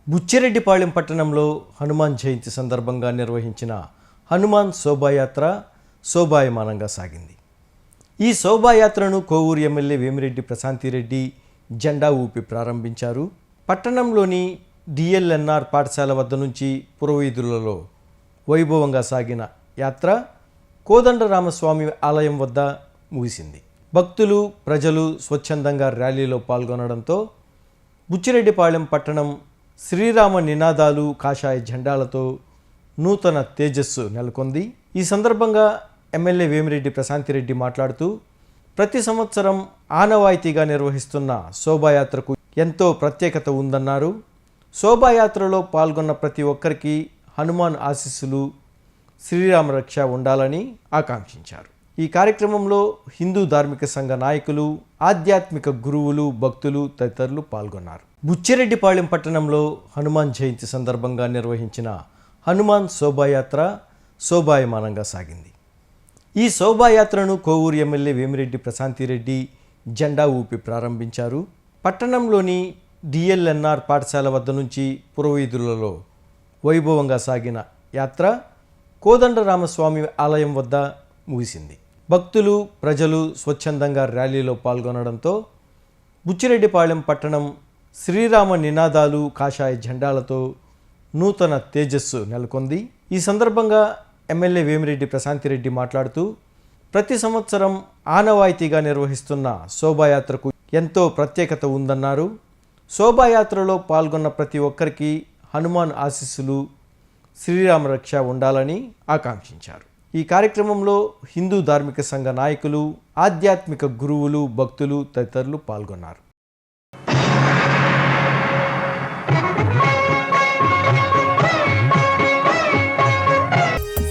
బుచ్చిరెడ్డిపాళెం పట్టణంలో హనుమాన్ జయంతి సందర్భంగా నిర్వహించిన హనుమాన్ శోభాయాత్ర శోభాయమానంగా సాగింది. ఈ శోభాయాత్రను కోవూరు ఎమ్మెల్యే వేమిరెడ్డి ప్రశాంతిరెడ్డి జెండా ఊపి ప్రారంభించారు. పట్టణంలోని డిఎల్ఎన్ఆర్ పాఠశాల వద్ద నుంచి పురవీధులలో వైభవంగా సాగిన యాత్ర కోదండరామస్వామి ఆలయం వద్ద ముగిసింది. భక్తులు ప్రజలు స్వచ్ఛందంగా ర్యాలీలో పాల్గొనడంతో బుచ్చిరెడ్డిపాళెం పట్టణం శ్రీరామ నినాదాలు కాషాయ జెండాలతో నూతన తేజస్సు నెలకొంది. ఈ సందర్భంగా ఎమ్మెల్యే వేమిరెడ్డి ప్రశాంతిరెడ్డి మాట్లాడుతూ ప్రతి సంవత్సరం ఆనవాయితీగా నిర్వహిస్తున్న శోభాయాత్రకు ఎంతో ప్రత్యేకత ఉందన్నారు. శోభాయాత్రలో పాల్గొన్న ప్రతి ఒక్కరికి హనుమాన్ ఆశీస్సులు శ్రీరామ రక్ష ఉండాలని ఆకాంక్షించారు. ఈ కార్యక్రమంలో హిందూ ధార్మిక సంఘ నాయకులు, ఆధ్యాత్మిక గురువులు, భక్తులు తదితరులు పాల్గొన్నారు. బుచ్చిరెడ్డిపాళెం పట్టణంలో హనుమాన్ జయంతి సందర్భంగా నిర్వహించిన హనుమాన్ శోభాయాత్ర శోభాయమానంగా సాగింది. ఈ శోభాయాత్రను కోవూరు ఎమ్మెల్యే వేమిరెడ్డి ప్రశాంతిరెడ్డి జెండా ఊపి ప్రారంభించారు. పట్టణంలోని డిఎల్ఎన్ఆర్ పాఠశాల వద్ద నుంచి పురవీధులలో వైభవంగా సాగిన యాత్ర కోదండరామస్వామి ఆలయం వద్ద ముగిసింది. భక్తులు ప్రజలు స్వచ్ఛందంగా ర్యాలీలో పాల్గొనడంతో బుచ్చిరెడ్డిపాళెం పట్టణం శ్రీరామ నినాదాలు కాషాయ జెండాలతో నూతన తేజస్సు నెలకొంది. ఈ సందర్భంగా ఎమ్మెల్యే వేమిరెడ్డి ప్రశాంతిరెడ్డి మాట్లాడుతూ ప్రతి సంవత్సరం ఆనవాయితీగా నిర్వహిస్తున్న శోభాయాత్రకు ఎంతో ప్రత్యేకత ఉందన్నారు. శోభాయాత్రలో పాల్గొన్న ప్రతి ఒక్కరికి హనుమాన్ ఆశీస్సులు శ్రీరామ రక్ష ఉండాలని ఆకాంక్షించారు. ఈ కార్యక్రమంలో హిందూ ధార్మిక సంఘ నాయకులు, ఆధ్యాత్మిక గురువులు, భక్తులు తదితరులు పాల్గొన్నారు.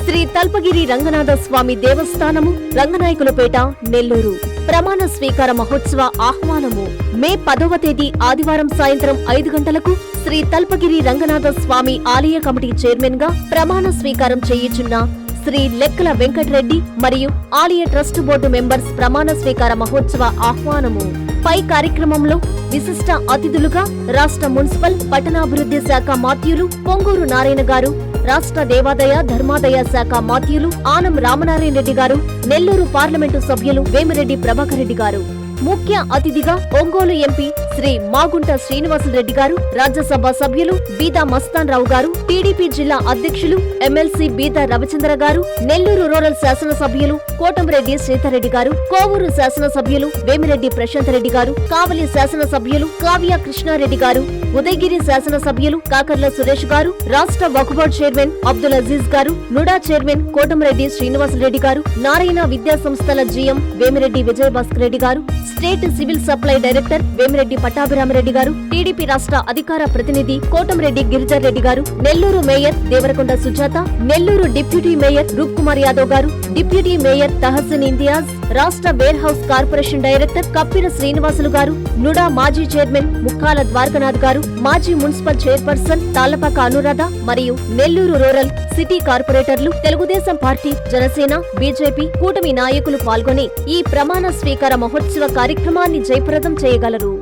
శ్రీ తల్పగిరి రంగనాథ స్వామి దేవస్థానము, రంగనాయకులపేట, నెల్లూరు. ప్రమాణ స్వీకార మహోత్సవ ఆహ్వానము మే 10వ తేదీ ఆదివారం సాయంత్రం 5 గంటలకు శ్రీ తల్పగిరి రంగనాథ స్వామి ఆలయ కమిటీ చైర్మన్ గా ప్రమాణ స్వీకారం చేయుచున్న శ్రీ లెక్కల వెంకటరెడ్డి మరియు ఆలయ ట్రస్ట్ బోర్డు మెంబర్స్ ప్రమాణ స్వీకార మహోత్సవ ఆహ్వానము. పై కార్యక్రమంలో విశిష్ట అతిథులుగా రాష్ట్ర మున్సిపల్ పట్టణాభివృద్ధి శాఖ మాత్యులు పొంగూరు నారాయణ గారు, రాష్ట్ర దేవాదాయ ధర్మాదాయ శాఖ మాత్యులు ఆనం రామనారాయణ రెడ్డి గారు, నెల్లూరు పార్లమెంటు సభ్యులు వేమిరెడ్డి ప్రభాకర్ రెడ్డి గారు, ముఖ్య అతిథిగా ఒంగోలు ఎంపీ శ్రీ మాగుంట శ్రీనివాసరెడ్డి గారు, రాజ్యసభ సభ్యులు బీదా మస్తాన్ రావు గారు, టీడీపీ జిల్లా అధ్యక్షులు ఎమ్మెల్సీ బీదా రవిచంద్ర గారు, నెల్లూరు రూరల్ శాసనసభ్యులు కోటంరెడ్డి శ్రీధర్రెడ్డి గారు, కోవూరు శాసనసభ్యులు వేమిరెడ్డి ప్రశాంత్ రెడ్డి గారు, కావలి శాసనసభ్యులు కావ్య కృష్ణారెడ్డి గారు, ఉదయగిరి శాసనసభ్యులు కాకర్ల సురేష్ గారు, రాష్ట్ర వక్ఫ్ బోర్డు చైర్మన్ అబ్దుల్ అజీజ్ గారు, నుడా చైర్మన్ కోటంరెడ్డి శ్రీనివాసరెడ్డి గారు, నారాయణ విద్యా సంస్థల GM Vemireddy Vijayabhaskar Reddy garu, state civil supply director Vemireddy Pattabhiramareddy garu, TDP రాష్ట్ర అధికార ప్రతినిధి Kotamreddy Girijar Reddy garu, Nellore mayor Devarakonda Sujatha, Nellore deputy mayor Roop Kumar Yadav garu, deputy mayor Tahseen Imtiaz, రాష్ట్ర warehouse corporation director Kappira Srinivasulu garu, NUDA మాజీ చైర్మన్ ముక్కాల ద్వారకనాథ్ గారు, మాజీ మున్సిపల్ చైర్పర్సన్ తాళ్లపాక అనురాధ మరియు నెల్లూరు రూరల్ సిటీ కార్పొరేటర్లు, తెలుగుదేశం పార్టీ, జనసేన, బీజేపీ కూటమి నాయకులు పాల్గొని ఈ ప్రమాణ స్వీకార మహోత్సవ కార్యక్రమాన్ని జయప్రదం చేయగలరు.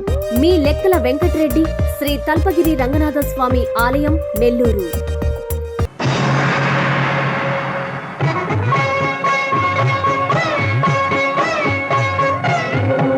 మీ లెక్కల వెంకటరెడ్డి, శ్రీ తల్పగిరి రంగనాథ స్వామి ఆలయం, నెల్లూరు.